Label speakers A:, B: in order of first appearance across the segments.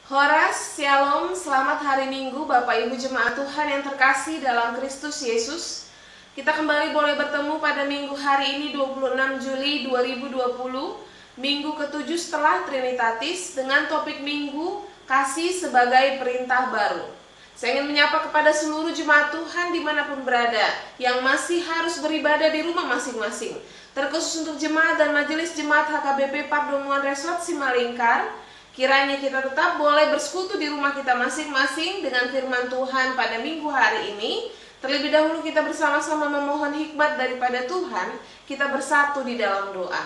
A: Horas, Shalom, selamat hari Minggu Bapak Ibu Jemaat Tuhan yang terkasih dalam Kristus Yesus. Kita kembali boleh bertemu pada Minggu hari ini 26 Juli 2020, Minggu ke-7 setelah Trinitatis, dengan topik Minggu Kasih sebagai Perintah Baru. Saya ingin menyapa kepada seluruh jemaat Tuhan dimanapun berada, yang masih harus beribadah di rumah masing-masing, terkhusus untuk jemaat dan majelis jemaat HKBP Pardomuan Resort Simalingkar. Kiranya kita tetap boleh bersekutu di rumah kita masing-masing dengan firman Tuhan pada minggu hari ini. Terlebih dahulu kita bersama-sama memohon hikmat daripada Tuhan. Kita bersatu di dalam doa.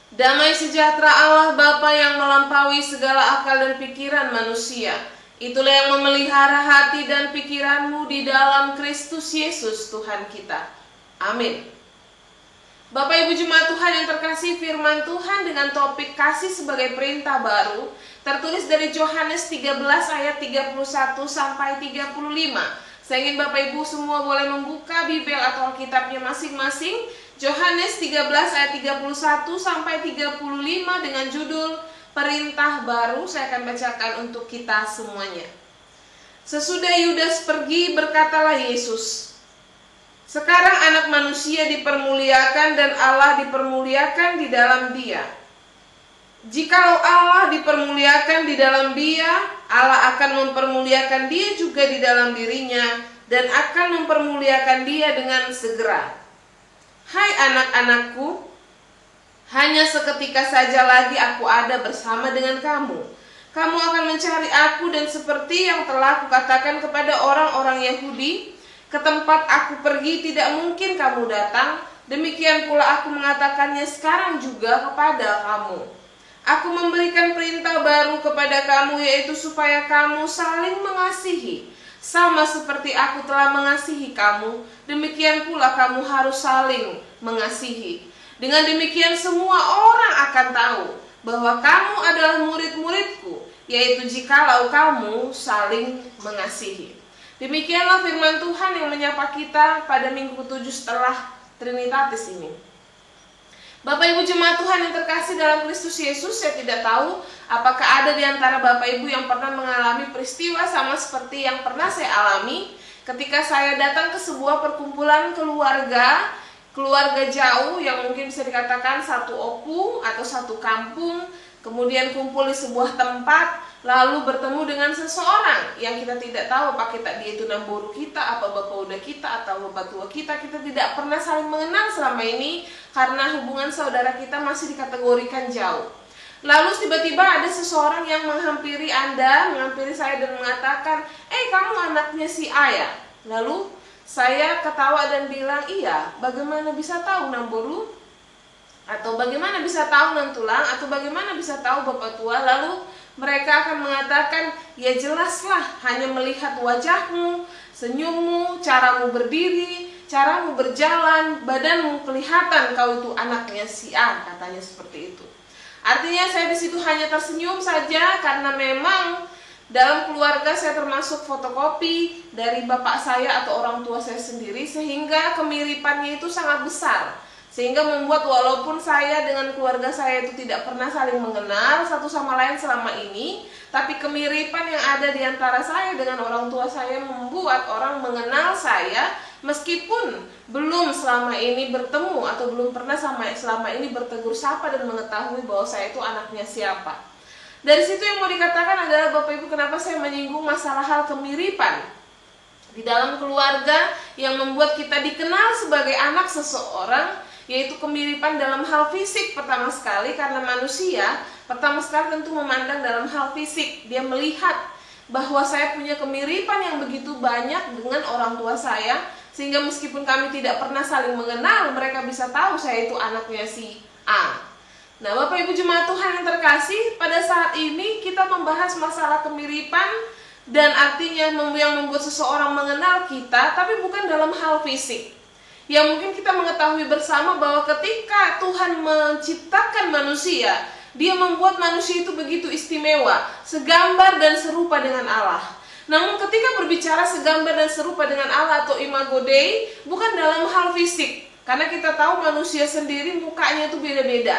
A: Damai sejahtera Allah Bapa yang melampaui segala akal dan pikiran manusia, itulah yang memelihara hati dan pikiranmu di dalam Kristus Yesus Tuhan kita. Amin. Bapak Ibu Jemaat Tuhan yang terkasih, firman Tuhan dengan topik kasih sebagai perintah baru tertulis dari Yohanes 13 ayat 31 sampai 35. Saya ingin Bapak Ibu semua boleh membuka Bibel atau Alkitabnya masing-masing. Yohanes 13 ayat 31 sampai 35 dengan judul Perintah Baru. Saya akan bacakan untuk kita semuanya. Sesudah Yudas pergi, berkatalah Yesus, "Sekarang anak manusia dipermuliakan dan Allah dipermuliakan di dalam dia. Jikalau Allah dipermuliakan di dalam dia, Allah akan mempermuliakan dia juga di dalam dirinya dan akan mempermuliakan dia dengan segera. Hai anak-anakku, hanya seketika saja lagi aku ada bersama dengan kamu. Kamu akan mencari aku, dan seperti yang telah kukatakan kepada orang-orang Yahudi, ke tempat aku pergi tidak mungkin kamu datang, demikian pula aku mengatakannya sekarang juga kepada kamu. Aku memberikan perintah baru kepada kamu, yaitu supaya kamu saling mengasihi. Sama seperti aku telah mengasihi kamu, demikian pula kamu harus saling mengasihi. Dengan demikian semua orang akan tahu bahwa kamu adalah murid-muridku, yaitu jikalau kamu saling mengasihi." Demikianlah firman Tuhan yang menyapa kita pada minggu ke-7 setelah Trinitatis ini. Bapak Ibu Jemaat Tuhan yang terkasih dalam Kristus Yesus, saya tidak tahu apakah ada di antara Bapak Ibu yang pernah mengalami peristiwa sama seperti yang pernah saya alami ketika saya datang ke sebuah perkumpulan keluarga jauh yang mungkin bisa dikatakan satu opung atau satu kampung, kemudian kumpul di sebuah tempat, lalu bertemu dengan seseorang yang kita tidak tahu apakah dia itu namburu kita, apa bapak udah kita, atau bapak tua kita. Kita tidak pernah saling mengenal selama ini karena hubungan saudara kita masih dikategorikan jauh. Lalu tiba-tiba ada seseorang yang menghampiri saya dan mengatakan, kamu anaknya si A ya?" Lalu saya ketawa dan bilang, "Iya, bagaimana bisa tahu namburu? Atau bagaimana bisa tahu nantulang? Atau bagaimana bisa tahu bapak tua?" Lalu mereka akan mengatakan, "Ya jelaslah, hanya melihat wajahmu, senyummu, caramu berdiri, caramu berjalan, badanmu kelihatan kau itu anaknya si A," katanya seperti itu. Artinya saya di situ hanya tersenyum saja karena memang dalam keluarga saya termasuk fotokopi dari bapak saya atau orang tua saya sendiri, sehingga kemiripannya itu sangat besar. Sehingga membuat walaupun saya dengan keluarga saya itu tidak pernah saling mengenal satu sama lain selama ini, tapi kemiripan yang ada di antara saya dengan orang tua saya membuat orang mengenal saya meskipun belum selama ini bertemu atau belum pernah selama ini bertegur sapa dan mengetahui bahwa saya itu anaknya siapa. Dari situ yang mau dikatakan adalah, Bapak Ibu, kenapa saya menyinggung masalah hal kemiripan di dalam keluarga yang membuat kita dikenal sebagai anak seseorang, yaitu kemiripan dalam hal fisik pertama sekali, karena manusia pertama sekali tentu memandang dalam hal fisik. Dia melihat bahwa saya punya kemiripan yang begitu banyak dengan orang tua saya, sehingga meskipun kami tidak pernah saling mengenal, mereka bisa tahu saya itu anaknya si A. Nah, Bapak Ibu Jemaat Tuhan yang terkasih, pada saat ini kita membahas masalah kemiripan dan artinya yang membuat seseorang mengenal kita, tapi bukan dalam hal fisik. Yang mungkin kita mengetahui bersama bahwa ketika Tuhan menciptakan manusia, Dia membuat manusia itu begitu istimewa, segambar dan serupa dengan Allah. Namun ketika berbicara segambar dan serupa dengan Allah atau imago Dei, bukan dalam hal fisik, karena kita tahu manusia sendiri mukanya itu beda-beda.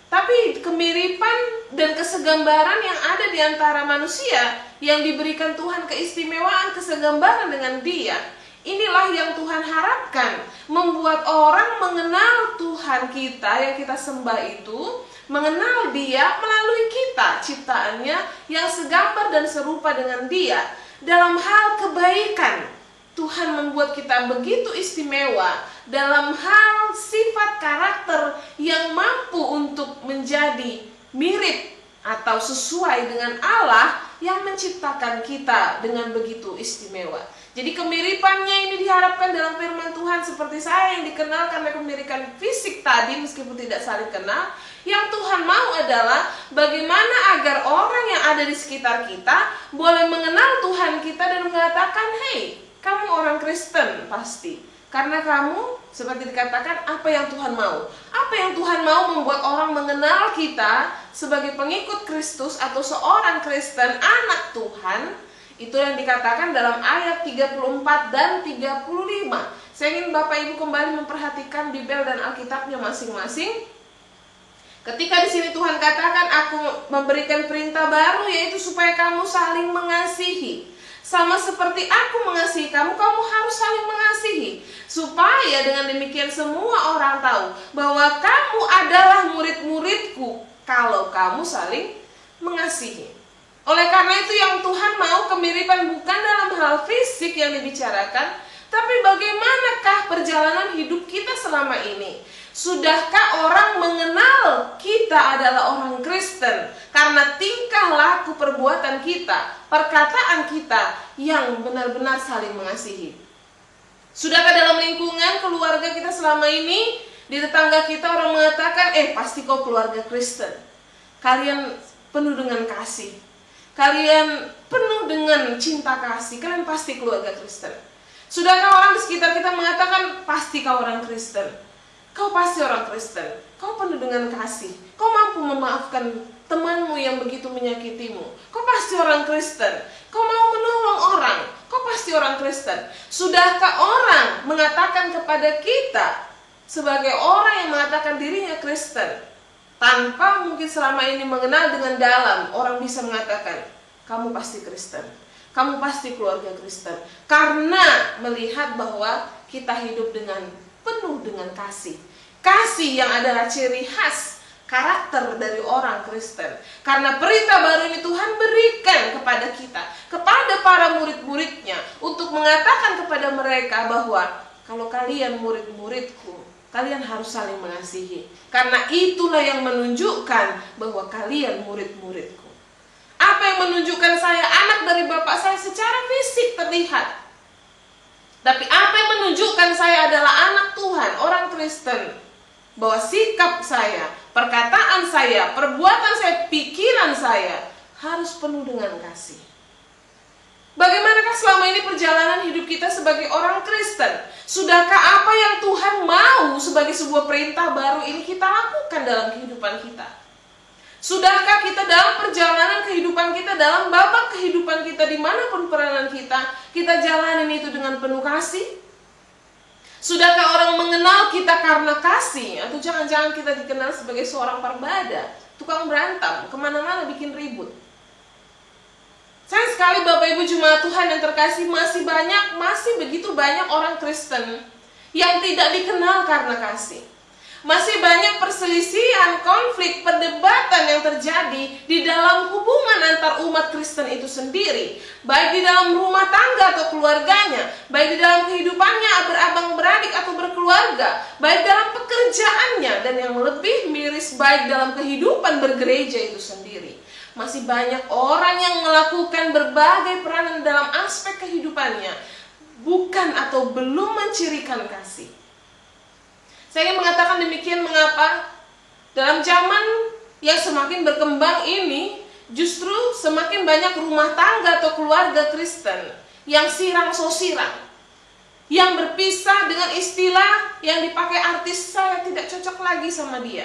A: Tapi kemiripan dan kesegambaran yang ada di antara manusia yang diberikan Tuhan keistimewaan, kesegambaran dengan Dia. Inilah yang Tuhan harapkan, membuat orang mengenal Tuhan kita yang kita sembah itu, mengenal Dia melalui kita, ciptaannya yang segambar dan serupa dengan Dia. Dalam hal kebaikan, Tuhan membuat kita begitu istimewa dalam hal sifat karakter yang mampu untuk menjadi mirip atau sesuai dengan Allah yang menciptakan kita dengan begitu istimewa. Jadi kemiripannya ini diharapkan dalam firman Tuhan, seperti saya yang dikenal karena kemiripan fisik tadi meskipun tidak saling kenal. Yang Tuhan mau adalah bagaimana agar orang yang ada di sekitar kita boleh mengenal Tuhan kita dan mengatakan, "Hei, kamu orang Kristen pasti." Karena kamu seperti dikatakan apa yang Tuhan mau. Apa yang Tuhan mau membuat orang mengenal kita sebagai pengikut Kristus atau seorang Kristen, anak Tuhan. Itu yang dikatakan dalam ayat 34 dan 35. Saya ingin Bapak Ibu kembali memperhatikan Bible dan Alkitabnya masing-masing. Ketika di sini Tuhan katakan, "Aku memberikan perintah baru, yaitu supaya kamu saling mengasihi. Sama seperti aku mengasihi kamu, kamu harus saling mengasihi. Supaya dengan demikian semua orang tahu bahwa kamu adalah murid-muridku kalau kamu saling mengasihi." Oleh karena itu yang Tuhan mau kemiripan bukan dalam hal fisik yang dibicarakan, tapi bagaimanakah perjalanan hidup kita selama ini. Sudahkah orang mengenal kita adalah orang Kristen karena tingkah laku perbuatan kita, perkataan kita yang benar-benar saling mengasihi? Sudahkah dalam lingkungan keluarga kita selama ini, di tetangga kita orang mengatakan, pasti kau keluarga Kristen, kalian penuh dengan kasih, kalian penuh dengan cinta kasih, kalian pasti keluarga Kristen. Sudahkah orang di sekitar kita mengatakan, pasti kau orang Kristen, kau pasti orang Kristen, kau penuh dengan kasih, kau mampu memaafkan temanmu yang begitu menyakitimu, kau pasti orang Kristen, kau mau menolong orang, kau pasti orang Kristen. Sudahkah orang mengatakan kepada kita sebagai orang yang mengatakan dirinya Kristen, tanpa mungkin selama ini mengenal dengan dalam, orang bisa mengatakan, kamu pasti Kristen, kamu pasti keluarga Kristen, karena melihat bahwa kita hidup dengan penuh dengan kasih. Kasih yang adalah ciri khas karakter dari orang Kristen. Karena perintah baru ini Tuhan berikan kepada kita, kepada para murid-muridnya, untuk mengatakan kepada mereka bahwa kalau kalian murid-muridku, kalian harus saling mengasihi. Karena itulah yang menunjukkan bahwa kalian murid-muridku. Apa yang menunjukkan saya anak dari Bapak saya secara fisik terlihat. Tapi apa yang menunjukkan saya adalah anak Tuhan, orang Kristen, bahwa sikap saya, perkataan saya, perbuatan saya, pikiran saya harus penuh dengan kasih. Bagaimanakah selama ini perjalanan hidup kita sebagai orang Kristen? Sudahkah apa yang Tuhan mau sebagai sebuah perintah baru ini kita lakukan dalam kehidupan kita? Sudahkah kita dalam perjalanan kehidupan kita, dalam babak kehidupan kita, dimanapun peranan kita jalanin itu dengan penuh kasih? Sudahkah orang mengenal kita karena kasih? Atau jangan-jangan kita dikenal sebagai seorang parbada, tukang berantem, kemana-mana bikin ribut? Sayang sekali Bapak Ibu Jemaat Tuhan yang terkasih, masih begitu banyak orang Kristen yang tidak dikenal karena kasih. Masih banyak perselisihan, konflik, perdebatan yang terjadi di dalam hubungan antar umat Kristen itu sendiri. Baik di dalam rumah tangga atau keluarganya, baik di dalam kehidupannya berabang beradik atau berkeluarga, baik dalam pekerjaannya, dan yang lebih miris baik dalam kehidupan bergereja itu sendiri. Masih banyak orang yang melakukan berbagai peranan dalam aspek kehidupannya, bukan atau belum mencirikan kasih. Saya ingin mengatakan demikian mengapa dalam zaman yang semakin berkembang ini, justru semakin banyak rumah tangga atau keluarga Kristen yang sirang-sosirang, yang berpisah dengan istilah yang dipakai artis, saya tidak cocok lagi sama dia,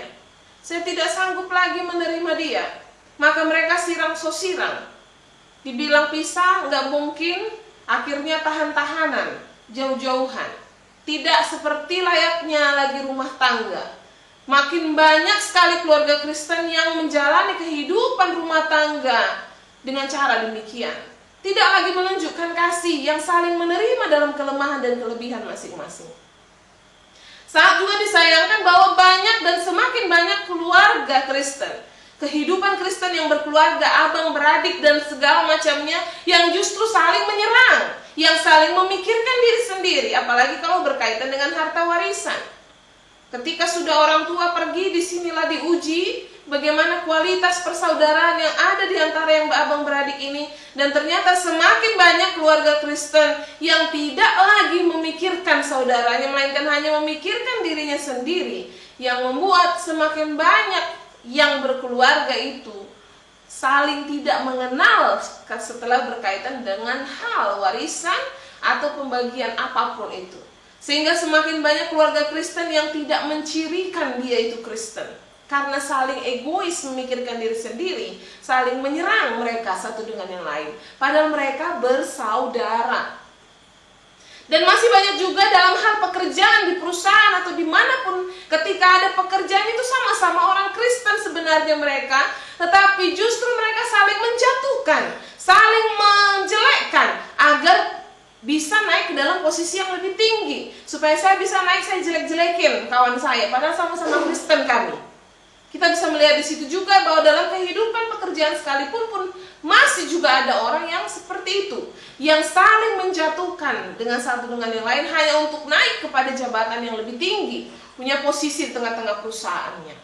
A: saya tidak sanggup lagi menerima dia. Maka mereka sirang-sosirang, dibilang pisah nggak mungkin, akhirnya tahan-tahanan, jauh-jauhan. Tidak seperti layaknya lagi rumah tangga. Makin banyak sekali keluarga Kristen yang menjalani kehidupan rumah tangga dengan cara demikian. Tidak lagi menunjukkan kasih yang saling menerima dalam kelemahan dan kelebihan masing-masing. Saat juga disayangkan bahwa banyak dan semakin banyak keluarga Kristen, kehidupan Kristen yang berkeluarga, abang beradik dan segala macamnya, yang justru saling menyerang, yang saling memikirkan diri sendiri, apalagi kalau berkaitan dengan harta warisan. Ketika sudah orang tua pergi, disinilah diuji bagaimana kualitas persaudaraan yang ada di antara yang abang beradik ini. Dan ternyata semakin banyak keluarga Kristen yang tidak lagi memikirkan saudaranya, melainkan hanya memikirkan dirinya sendiri, yang membuat semakin banyak yang berkeluarga itu saling tidak mengenal setelah berkaitan dengan hal warisan atau pembagian apapun itu. Sehingga semakin banyak keluarga Kristen yang tidak mencirikan dia itu Kristen, karena saling egois memikirkan diri sendiri, saling menyerang mereka satu dengan yang lain, padahal mereka bersaudara. Dan masih banyak juga dalam hal pekerjaan di perusahaan atau dimanapun, ketika ada pekerjaan itu sama-sama orang Kristen sebenarnya mereka, tetapi justru mereka saling menjatuhkan, saling menjelekkan agar bisa naik ke dalam posisi yang lebih tinggi. Supaya saya bisa naik, saya jelek-jelekin kawan saya, padahal sama-sama Kristen kami. Kita bisa melihat di situ juga bahwa dalam kehidupan pekerjaan sekalipun pun masih juga ada orang yang seperti itu, yang saling menjatuhkan dengan satu dengan yang lain hanya untuk naik kepada jabatan yang lebih tinggi, punya posisi di tengah-tengah perusahaannya.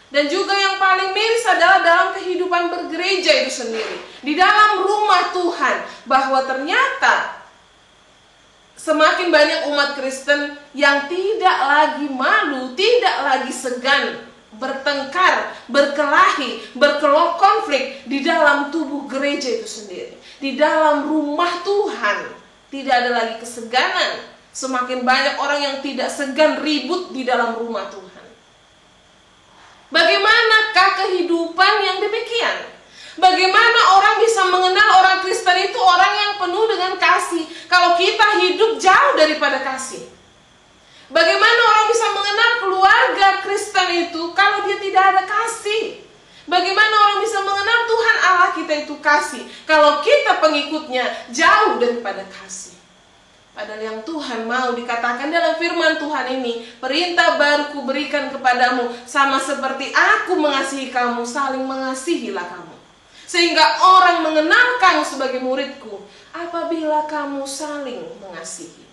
A: Dan juga yang paling miris adalah dalam kehidupan bergereja itu sendiri, di dalam rumah Tuhan, bahwa ternyata semakin banyak umat Kristen yang tidak lagi malu, tidak lagi segan bertengkar, berkelahi, berkonflik di dalam tubuh gereja itu sendiri. Di dalam rumah Tuhan tidak ada lagi keseganan. Semakin banyak orang yang tidak segan ribut di dalam rumah Tuhan. Bagaimanakah kehidupan yang demikian? Bagaimana orang bisa mengenal orang Kristen itu orang yang penuh dengan kasih kalau kita hidup jauh daripada kasih? Bagaimana orang bisa mengenal keluarga Kristen itu kalau dia tidak ada kasih? Bagaimana orang bisa mengenal Tuhan Allah kita itu kasih kalau kita pengikutnya jauh daripada kasih? Padahal yang Tuhan mau dikatakan dalam firman Tuhan ini, perintah baru kuberikan kepadamu, sama seperti aku mengasihi kamu, saling mengasihilah kamu. Sehingga orang mengenal kamu sebagai muridku apabila kamu saling mengasihi.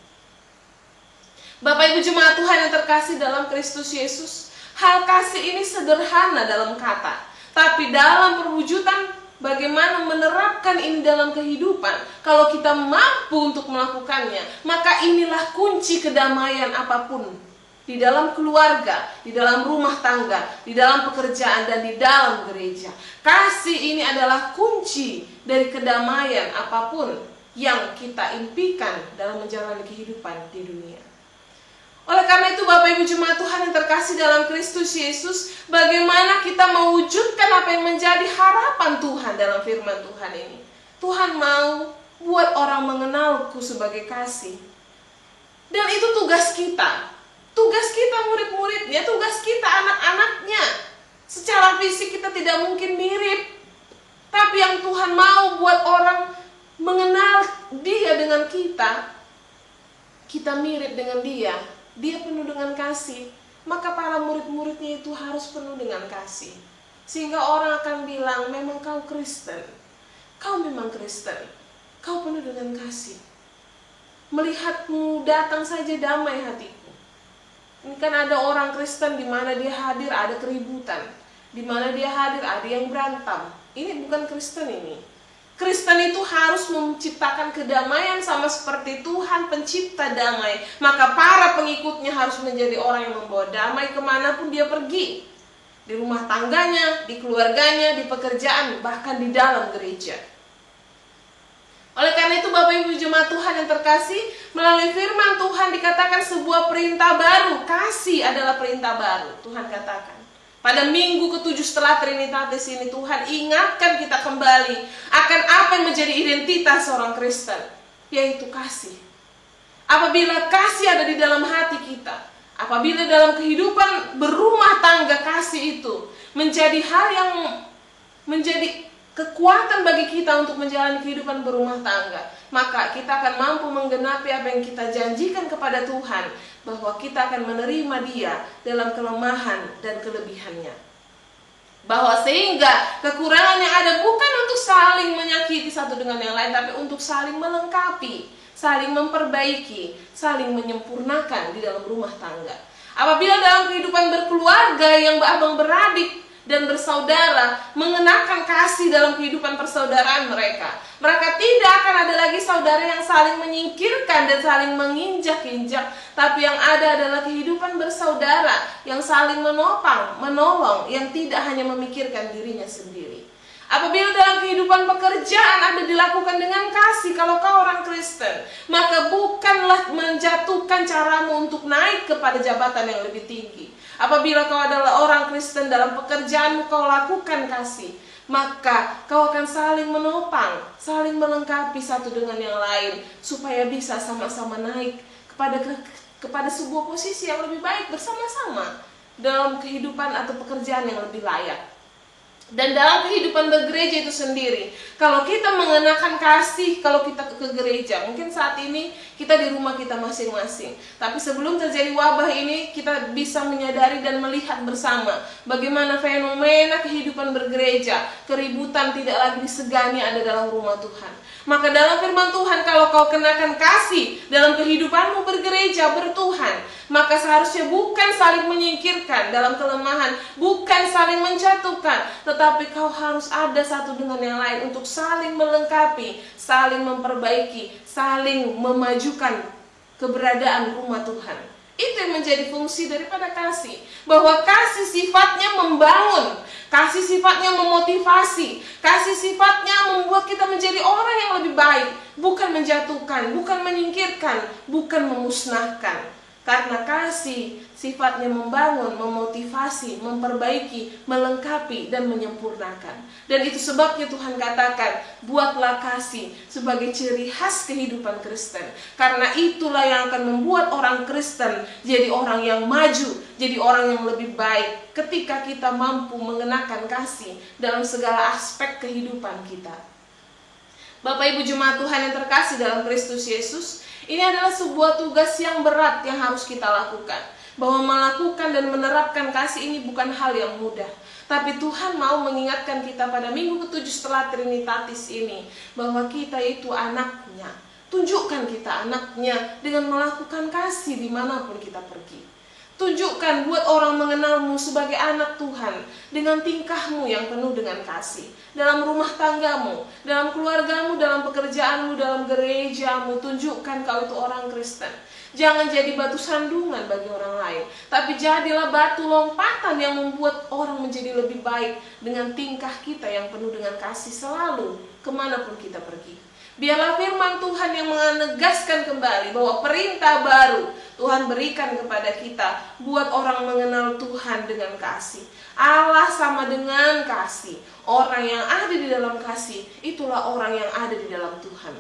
A: Bapak Ibu jemaat Tuhan yang terkasih dalam Kristus Yesus, hal kasih ini sederhana dalam kata, tapi dalam perwujudan bagaimana menerapkan ini dalam kehidupan, kalau kita mampu untuk melakukannya, maka inilah kunci kedamaian apapun. Di dalam keluarga, di dalam rumah tangga, di dalam pekerjaan, dan di dalam gereja. Kasih ini adalah kunci dari kedamaian apapun yang kita impikan dalam menjalani kehidupan di dunia. Oleh karena itu Bapak Ibu jemaat Tuhan yang terkasih dalam Kristus Yesus, bagaimana kita mewujudkan apa yang menjadi harapan Tuhan dalam firman Tuhan ini? Tuhan mau buat orang mengenalku sebagai kasih. Dan itu tugas kita. Tugas kita murid-muridnya, tugas kita anak-anaknya. Secara fisik kita tidak mungkin mirip, tapi yang Tuhan mau buat orang mengenal dia dengan kita mirip dengan dia. Dia penuh dengan kasih, maka para murid-muridnya itu harus penuh dengan kasih. Sehingga orang akan bilang, memang kau Kristen. Kau memang Kristen. Kau penuh dengan kasih. Melihatmu datang saja damai hatiku. Ini kan ada orang Kristen di mana dia hadir ada keributan, di mana dia hadir ada yang berantem. Ini bukan Kristen ini. Kristen itu harus menciptakan kedamaian sama seperti Tuhan pencipta damai. Maka para pengikutnya harus menjadi orang yang membawa damai kemanapun dia pergi. Di rumah tangganya, di keluarganya, di pekerjaan, bahkan di dalam gereja. Oleh karena itu Bapak Ibu jemaat Tuhan yang terkasih, melalui firman Tuhan dikatakan sebuah perintah baru. Kasih adalah perintah baru, Tuhan katakan. Pada minggu ke-7 setelah Trinitatis ini, Tuhan ingatkan kita kembali akan apa yang menjadi identitas seorang Kristen, yaitu kasih. Apabila kasih ada di dalam hati kita, Apabila dalam kehidupan berumah tangga kasih itu menjadi hal yang menjadi kekuatan bagi kita untuk menjalani kehidupan berumah tangga, maka kita akan mampu menggenapi apa yang kita janjikan kepada Tuhan, bahwa kita akan menerima Dia dalam kelemahan dan kelebihannya. Bahwa sehingga kekurangan yang ada bukan untuk saling menyakiti satu dengan yang lain, tapi untuk saling melengkapi, saling memperbaiki, saling menyempurnakan di dalam rumah tangga. Apabila dalam kehidupan berkeluarga yang abang beradik dan bersaudara mengenakan kasih dalam kehidupan persaudaraan mereka, mereka tidak akan ada lagi saudara yang saling menyingkirkan dan saling menginjak-injak, tapi yang ada adalah kehidupan bersaudara yang saling menopang, menolong, yang tidak hanya memikirkan dirinya sendiri. Apabila dalam kehidupan pekerjaan ada dilakukan dengan kasih, kalau kau orang Kristen, maka bukanlah menjatuhkan caramu untuk naik kepada jabatan yang lebih tinggi. Apabila kau adalah orang Kristen, dalam pekerjaanmu kau lakukan kasih, maka kau akan saling menopang, saling melengkapi satu dengan yang lain, supaya bisa sama-sama naik kepada sebuah posisi yang lebih baik bersama-sama dalam kehidupan atau pekerjaan yang lebih layak. Dan dalam kehidupan bergereja itu sendiri, kalau kita mengenakan kasih, kalau kita ke gereja, mungkin saat ini kita di rumah kita masing-masing, tapi sebelum terjadi wabah ini, kita bisa menyadari dan melihat bersama bagaimana fenomena kehidupan bergereja, keributan tidak lagi disegani ada dalam rumah Tuhan. Maka dalam firman Tuhan, kalau kau kenakan kasih dalam kehidupanmu bergereja, bertuhan, maka seharusnya bukan saling menyingkirkan dalam kelemahan, bukan saling menjatuhkan, tetapi kau harus ada satu dengan yang lain untuk saling melengkapi, saling memperbaiki, saling memajukan keberadaan rumah Tuhan. Itu yang menjadi fungsi daripada kasih. Bahwa kasih sifatnya membangun, kasih sifatnya memotivasi, kasih sifatnya membuat kita menjadi orang yang lebih baik, bukan menjatuhkan, bukan menyingkirkan, bukan memusnahkan. Karena kasih sifatnya membangun, memotivasi, memperbaiki, melengkapi, dan menyempurnakan. Dan itu sebabnya Tuhan katakan, buatlah kasih sebagai ciri khas kehidupan Kristen. Karena itulah yang akan membuat orang Kristen jadi orang yang maju, jadi orang yang lebih baik, ketika kita mampu mengenakan kasih dalam segala aspek kehidupan kita. Bapak Ibu Jemaat Tuhan yang terkasih dalam Kristus Yesus, ini adalah sebuah tugas yang berat yang harus kita lakukan. Bahwa melakukan dan menerapkan kasih ini bukan hal yang mudah. Tapi Tuhan mau mengingatkan kita pada minggu ke-7 setelah Trinitatis ini, bahwa kita itu anaknya. Tunjukkan kita anaknya dengan melakukan kasih dimanapun kita pergi. Tunjukkan, buat orang mengenalmu sebagai anak Tuhan dengan tingkahmu yang penuh dengan kasih. Dalam rumah tanggamu, dalam keluargamu, dalam pekerjaanmu, dalam gerejamu, tunjukkan kau itu orang Kristen. Jangan jadi batu sandungan bagi orang lain, tapi jadilah batu lompatan yang membuat orang menjadi lebih baik dengan tingkah kita yang penuh dengan kasih selalu kemanapun kita pergi. Biarlah firman Tuhan yang menegaskan kembali bahwa perintah baru Tuhan berikan kepada kita, buat orang mengenal Tuhan dengan kasih. Allah sama dengan kasih. Orang yang ada di dalam kasih, itulah orang yang ada di dalam Tuhan.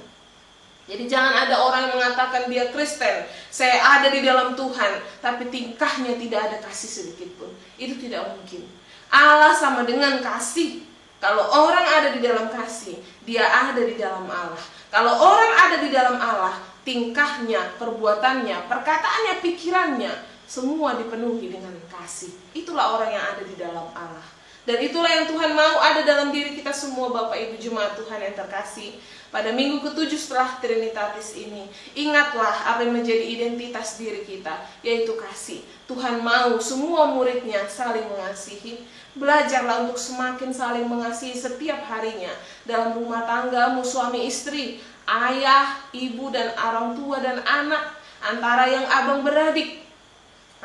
A: Jadi jangan ada orang yang mengatakan dia Kristen, saya ada di dalam Tuhan, tapi tingkahnya tidak ada kasih sedikit pun. Itu tidak mungkin. Allah sama dengan kasih. Kalau orang ada di dalam kasih, dia ada di dalam Allah. Kalau orang ada di dalam Allah, tingkahnya, perbuatannya, perkataannya, pikirannya, semua dipenuhi dengan kasih. Itulah orang yang ada di dalam Allah. Dan itulah yang Tuhan mau ada dalam diri kita semua, Bapak Ibu Jemaat Tuhan yang terkasih. Pada minggu ke-7 setelah Trinitatis ini, ingatlah apa yang menjadi identitas diri kita, yaitu kasih. Tuhan mau semua muridnya saling mengasihi. Belajarlah untuk semakin saling mengasihi setiap harinya. Dalam rumah tanggamu, suami istri, ayah, ibu, dan orang tua dan anak, antara yang abang beradik,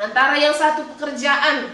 A: antara yang satu pekerjaan,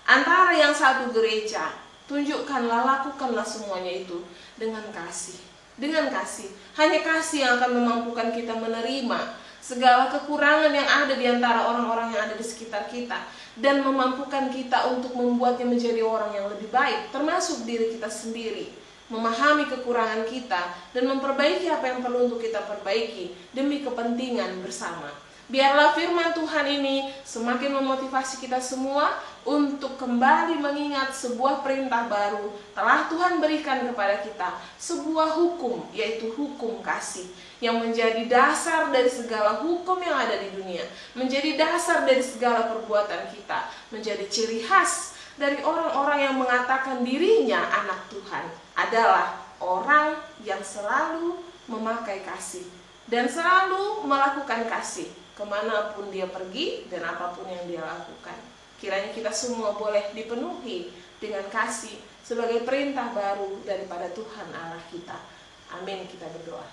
A: antara yang satu gereja. Tunjukkanlah, lakukanlah semuanya itu dengan kasih. Dengan kasih. Hanya kasih yang akan memampukan kita menerima segala kekurangan yang ada di antara orang-orang yang ada di sekitar kita, dan memampukan kita untuk membuatnya menjadi orang yang lebih baik, termasuk diri kita sendiri. Memahami kekurangan kita dan memperbaiki apa yang perlu untuk kita perbaiki demi kepentingan bersama. Biarlah firman Tuhan ini semakin memotivasi kita semua untuk kembali mengingat sebuah perintah baru telah Tuhan berikan kepada kita, sebuah hukum, yaitu hukum kasih, yang menjadi dasar dari segala hukum yang ada di dunia, menjadi dasar dari segala perbuatan kita, menjadi ciri khas dari orang-orang yang mengatakan dirinya anak Tuhan adalah orang yang selalu memakai kasih dan selalu melakukan kasih kemanapun dia pergi dan apapun yang dia lakukan. Kiranya kita semua boleh dipenuhi dengan kasih sebagai perintah baru daripada Tuhan Allah kita. Amin, kita berdoa.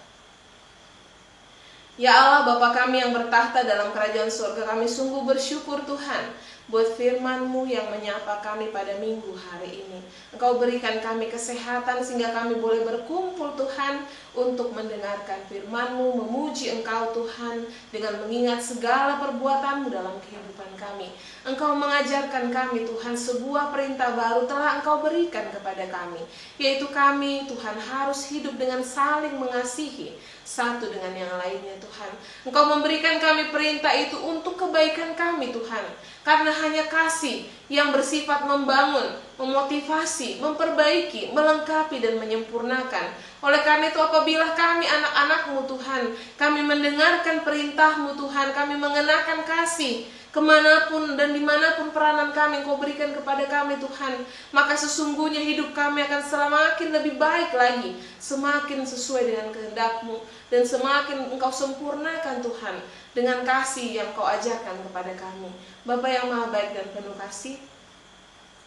A: Ya Allah, Bapa kami yang bertahta dalam kerajaan surga, kami sungguh bersyukur Tuhan buat firman-Mu yang menyapa kami pada minggu hari ini. Engkau berikan kami kesehatan sehingga kami boleh berkumpul Tuhan untuk mendengarkan firman-Mu, memuji Engkau Tuhan dengan mengingat segala perbuatan-Mu dalam kehidupan kami. Engkau mengajarkan kami Tuhan sebuah perintah baru telah Engkau berikan kepada kami, yaitu kami Tuhan harus hidup dengan saling mengasihi satu dengan yang lainnya Tuhan. Engkau memberikan kami perintah itu untuk kebaikan kami Tuhan, karena hanya kasih yang bersifat membangun, memotivasi, memperbaiki, melengkapi dan menyempurnakan. Oleh karena itu apabila kami anak-anak-Mu Tuhan, kami mendengarkan perintah-Mu Tuhan, kami mengenakan kasih kemanapun dan dimanapun peranan kami Engkau berikan kepada kami Tuhan, maka sesungguhnya hidup kami akan semakin lebih baik lagi, semakin sesuai dengan kehendak-Mu, dan semakin Engkau sempurnakan Tuhan dengan kasih yang Kau ajarkan kepada kami. Bapa yang maha baik dan penuh kasih,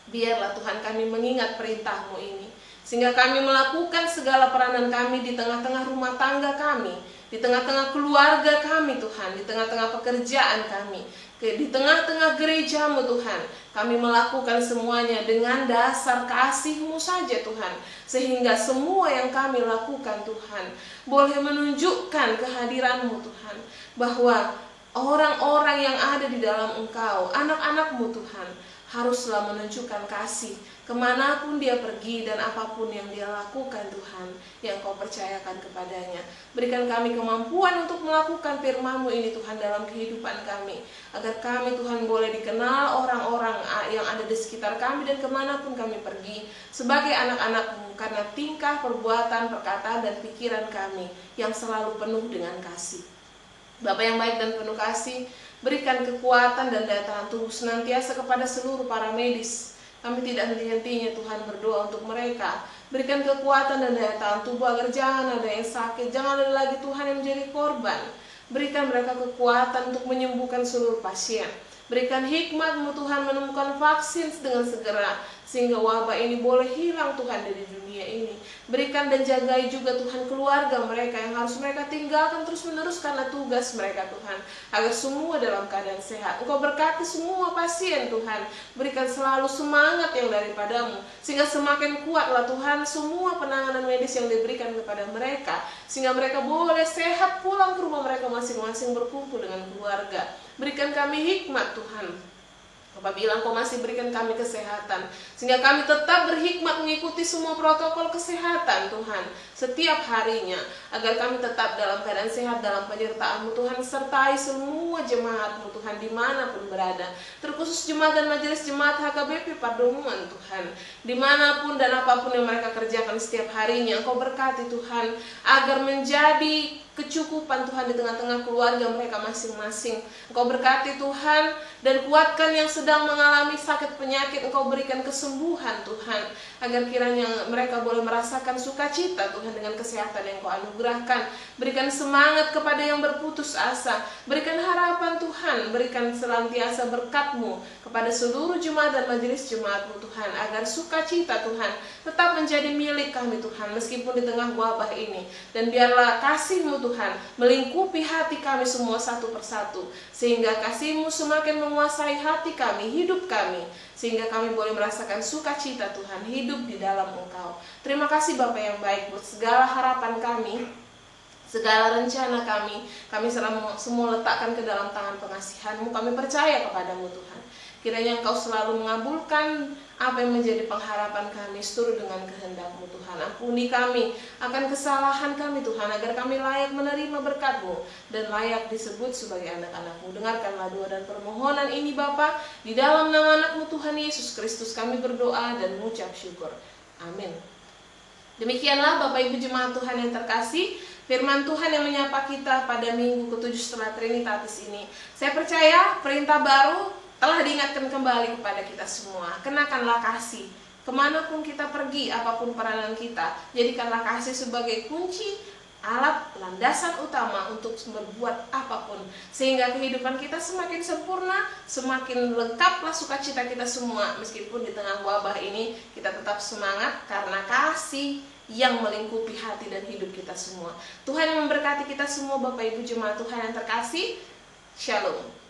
A: biarlah Tuhan kami mengingat perintah-Mu ini, sehingga kami melakukan segala peranan kami di tengah-tengah rumah tangga kami, di tengah-tengah keluarga kami Tuhan, di tengah-tengah pekerjaan kami, di tengah-tengah gereja-Mu Tuhan. Kami melakukan semuanya dengan dasar kasih-Mu saja Tuhan, sehingga semua yang kami lakukan Tuhan boleh menunjukkan kehadiran-Mu Tuhan, bahwa orang-orang yang ada di dalam Engkau, anak-anak-Mu Tuhan, haruslah menunjukkan kasih kemanapun dia pergi dan apapun yang dia lakukan Tuhan, yang Kau percayakan kepadanya. Berikan kami kemampuan untuk melakukan firman-Mu ini Tuhan dalam kehidupan kami, agar kami Tuhan boleh dikenal orang-orang yang ada di sekitar kami dan kemanapun kami pergi sebagai anak-anak-Mu, karena tingkah, perbuatan, perkataan dan pikiran kami yang selalu penuh dengan kasih. Bapa yang baik dan penuh kasih, berikan kekuatan dan daya tahan tubuh senantiasa kepada seluruh para medis. Kami tidak henti-hentinya Tuhan berdoa untuk mereka. Berikan kekuatan dan daya tahan tubuh agar jangan ada yang sakit, jangan ada lagi Tuhan yang menjadi korban. Berikan mereka kekuatan untuk menyembuhkan seluruh pasien. Berikan hikmat-Mu Tuhan menemukan vaksin dengan segera, sehingga wabah ini boleh hilang Tuhan dari dunia ini. Berikan dan jagai juga Tuhan keluarga mereka yang harus mereka tinggalkan terus-menerus karena tugas mereka Tuhan, agar semua dalam keadaan sehat. Engkau berkati semua pasien Tuhan, berikan selalu semangat yang daripada-Mu, sehingga semakin kuatlah Tuhan semua penanganan medis yang diberikan kepada mereka, sehingga mereka boleh sehat pulang ke rumah mereka masing-masing berkumpul dengan keluarga. Berikan kami hikmat Tuhan, apabila Engkau masih berikan kami kesehatan, sehingga kami tetap berhikmat mengikuti semua protokol kesehatan Tuhan setiap harinya, agar kami tetap dalam keadaan sehat dalam penyertaan-Mu Tuhan. Sertai semua jemaat-Mu Tuhan dimanapun berada, terkhusus jemaat dan majelis jemaat HKBP Padomuan Tuhan, dimanapun dan apapun yang mereka kerjakan setiap harinya. Engkau berkati Tuhan, agar menjadi kecukupan Tuhan di tengah-tengah keluarga mereka masing-masing. Engkau berkati Tuhan, dan kuatkan yang sedang mengalami sakit penyakit. Engkau berikan kesembuhan Tuhan, agar kiranya mereka boleh merasakan sukacita Tuhan dengan kesehatan yang Engkau anugerahkan. Berikan semangat kepada yang berputus asa, berikan harapan Tuhan, berikan senantiasa berkat-Mu kepada seluruh jemaat dan majelis jemaat-Mu Tuhan, agar sukacita Tuhan tetap menjadi milik kami Tuhan meskipun di tengah wabah ini. Dan biarlah kasih-Mu Tuhan melingkupi hati kami semua satu persatu, sehingga kasih-Mu semakin menguasai hati kami, hidup kami, sehingga kami boleh merasakan sukacita Tuhan hidup di dalam Engkau. Terima kasih Bapa yang baik buat segala harapan kami, segala rencana kami semua letakkan ke dalam tangan pengasihan-Mu. Kami percaya kepada-Mu Tuhan. Kiranya Engkau selalu mengabulkan apa yang menjadi pengharapan kami seturut dengan kehendak-Mu Tuhan. Ampuni kami akan kesalahan kami Tuhan, agar kami layak menerima berkat-Mu dan layak disebut sebagai anak-anak-Mu. Dengarkanlah doa dan permohonan ini Bapa, di dalam nama anak-Mu Tuhan Yesus Kristus kami berdoa dan mengucap syukur. Amin. Demikianlah Bapak Ibu Jemaat Tuhan yang terkasih, firman Tuhan yang menyapa kita pada minggu ke-7 setelah Trinitatis ini. Saya percaya perintah baru telah diingatkan kembali kepada kita semua. Kenakanlah kasih kemanapun kita pergi, apapun peranan kita. Jadikanlah kasih sebagai kunci, alat, landasan utama untuk berbuat apapun, sehingga kehidupan kita semakin sempurna, semakin lengkaplah sukacita kita semua. Meskipun di tengah wabah ini kita tetap semangat karena kasih yang melingkupi hati dan hidup kita semua. Tuhan yang memberkati kita semua Bapak Ibu Jemaat Tuhan yang terkasih. Shalom.